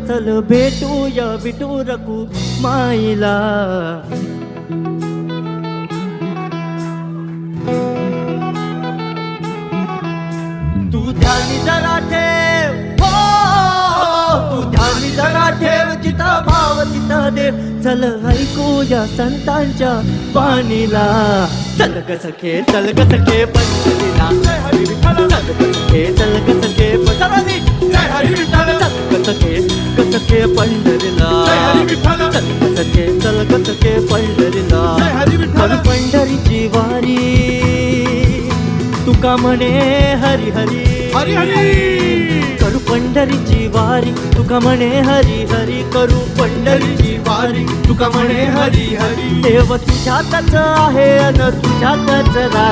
चल भेटूया विठू रघु माईला. तू ध्यानी जरा ठेव, हो तू ध्यानी जरा ठेव, जिता भाव तिता देव. चल ऐकूया संतांच्या वाणीला. चल ग सखे चल ग सखे पंढरीला. चल ग सखे चल ग सखे सखे पंढरीला. चल ग सखे चल ग सखे पंढरीला. करू पंढरीची वारी तुका म्हणे हरी हरी हरी हरी. करू पंढरीची वारी तुका म्हणे हरी हरी. करू पंढरीची वारी तुका म्हणे हरी हरी. देव तुझ्यातच आहे अन तुझ्यातच राही.